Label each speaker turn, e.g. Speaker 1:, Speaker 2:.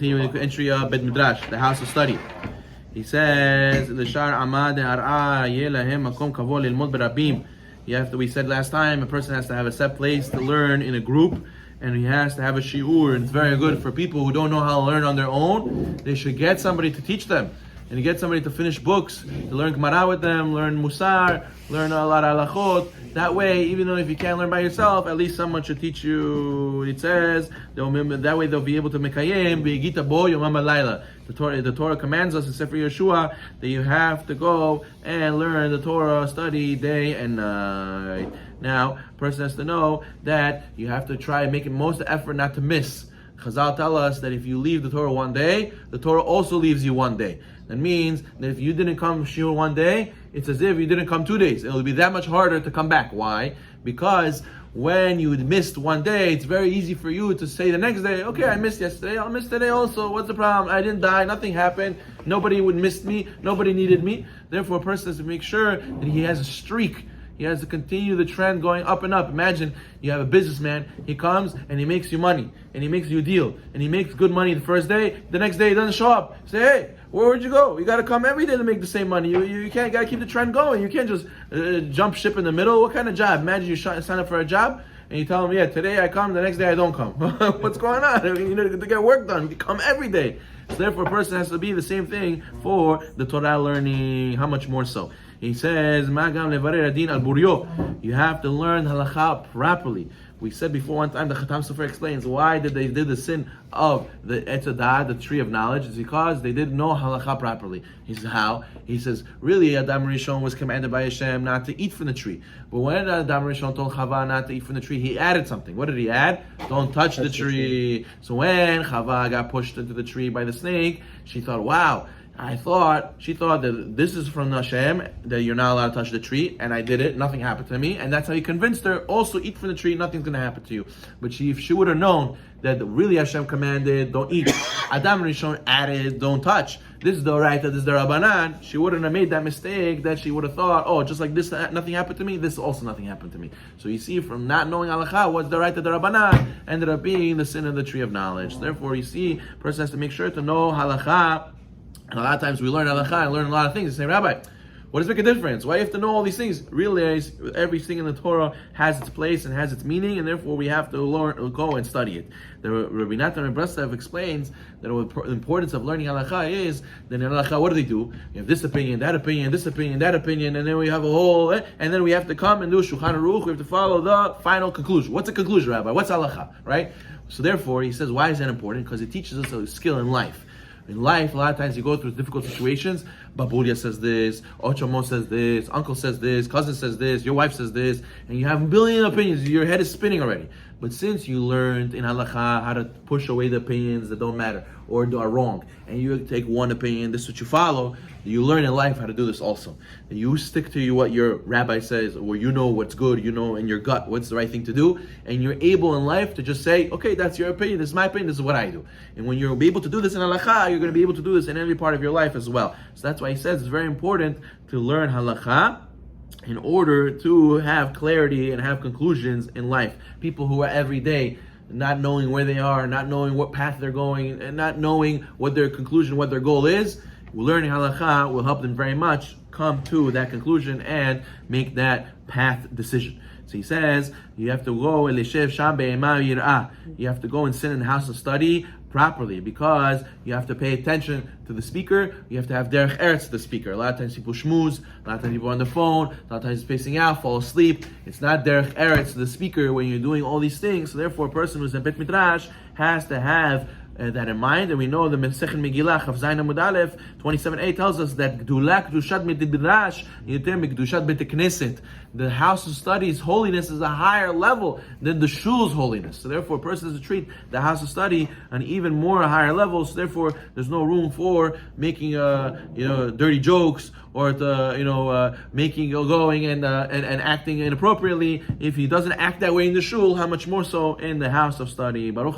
Speaker 1: Continuing the entry of Bet Midrash, the house of study. He says, "L'shar amad har'a yelahem makom kavod lilmod berabim." We said last time, a person has to have a set place to learn in a group, and he has to have a shiur. And it's very good for people who don't know how to learn on their own. They should get somebody to teach them, and to get somebody to finish books, to learn Gemara with them, learn Musar, learn a lot of halachot. That way, even though if you can't learn by yourself, at least someone should teach you. It says that way they'll be able to mekayem be'gita bo yomam halayla. The Torah commands us in Sefer Yeshua that you have to go and learn the Torah, study day and night. Now, a person has to know that you have to try and make the most effort not to miss. Chazal tell us that if you leave the Torah one day, the Torah also leaves you one day. That means that if you didn't come to shiur one day, it's as if you didn't come 2 days. It'll be that much harder to come back. Why? Because when you missed one day, it's very easy for you to say the next day, okay, I missed yesterday, I'll miss today also. What's the problem? I didn't die, nothing happened, nobody would miss me, nobody needed me. Therefore, a person has to make sure that he has a streak. He has to continue the trend going up and up. Imagine you have a businessman, he comes and he makes you money, and he makes you a deal, and he makes good money the first day, the next day he doesn't show up. Say, hey, where'd you go? You got to come every day to make the same money. You can't, got to keep the trend going. You can't just jump ship in the middle. What kind of job? Imagine you sign up for a job, and you tell them, yeah, today I come, the next day I don't come. What's going on? I mean, you need to get work done. You come every day. So therefore, a person has to be the same thing for the Torah learning. How much more so? He says, "Magam levarer adin al buryo." You have to learn halacha properly. We said before one time, the Khatam Sofer explains why did they did the sin of the Etz Hadat, the tree of knowledge. It's because they didn't know halacha properly. He says how? He says really Adam Rishon was commanded by Hashem not to eat from the tree. But when Adam Rishon told Chava not to eat from the tree, he added something. What did he add? Don't touch the tree. So when Chava got pushed into the tree by the snake, she thought, wow. She thought that this is from Hashem, that you're not allowed to touch the tree, and I did it, nothing happened to me, and that's how he convinced her, also eat from the tree, nothing's going to happen to you. But if she would have known that really Hashem commanded, don't eat, Adam Rishon added, don't touch, this is the right, this is the Rabbanan, she wouldn't have made that mistake, that she would have thought, oh, just like this, nothing happened to me, this also nothing happened to me. So you see, from not knowing halacha, what's the right of the Rabbanan, ended up being the sin of the tree of knowledge. Therefore, you see, a person has to make sure to know halacha. And a lot of times we learn halacha and learn a lot of things. They say, Rabbi, what does make a difference? Why do you have to know all these things? Realize everything in the Torah has its place and has its meaning, and therefore we have to learn, go and study it. The Rabbi Natan Rebresev explains that the importance of learning halacha is that in halacha, what do? You have this opinion, that opinion, this opinion, that opinion, and then we have a whole, and then we have to come and do Shulchan Aruch. We have to follow the final conclusion. What's a conclusion, Rabbi? What's halacha, right? So therefore, he says, why is that important? Because it teaches us a skill in life. In life, a lot of times you go through difficult situations. Babulia says this, Ochomo says this, uncle says this, cousin says this, your wife says this, and you have a billion opinions. Your head is spinning already. But since you learned in halacha how to push away the opinions that don't matter or are wrong, and you take one opinion, this is what you follow, you learn in life how to do this also. And you stick to what your rabbi says, or you know what's good, you know in your gut what's the right thing to do, and you're able in life to just say, okay, that's your opinion, this is my opinion, this is what I do. And when you're able to do this in halacha, you're going to be able to do this in every part of your life as well. So that's why he says it's very important to learn halacha in order to have clarity and have conclusions in life. People who are every day not knowing where they are, not knowing what path they're going, and not knowing what their conclusion, what their goal is, learning halacha will help them very much come to that conclusion and make that path decision. So he says, you have to go you have to go and sit in the house of study properly, because you have to pay attention to the speaker. You have to have derech eretz to the speaker. A lot of times people schmooze, a lot of times people are on the phone, a lot of times spacing out, fall asleep. It's not derech eretz to the speaker when you're doing all these things. So therefore, a person who's in Bet Midrash has to have that in mind. And we know the Masechet Megillah, Chav Zayin Amud Aleph, 27a tells us that Gdula Kedushat Midrash Yoter Mikdushat Bet Knesset. The house of study's holiness is a higher level than the shul's holiness. So therefore, a person has to treat the house of study on even more higher level. So therefore, there's no room for making dirty jokes or making going and acting inappropriately. If he doesn't act that way in the shul, how much more so in the house of study? Baruch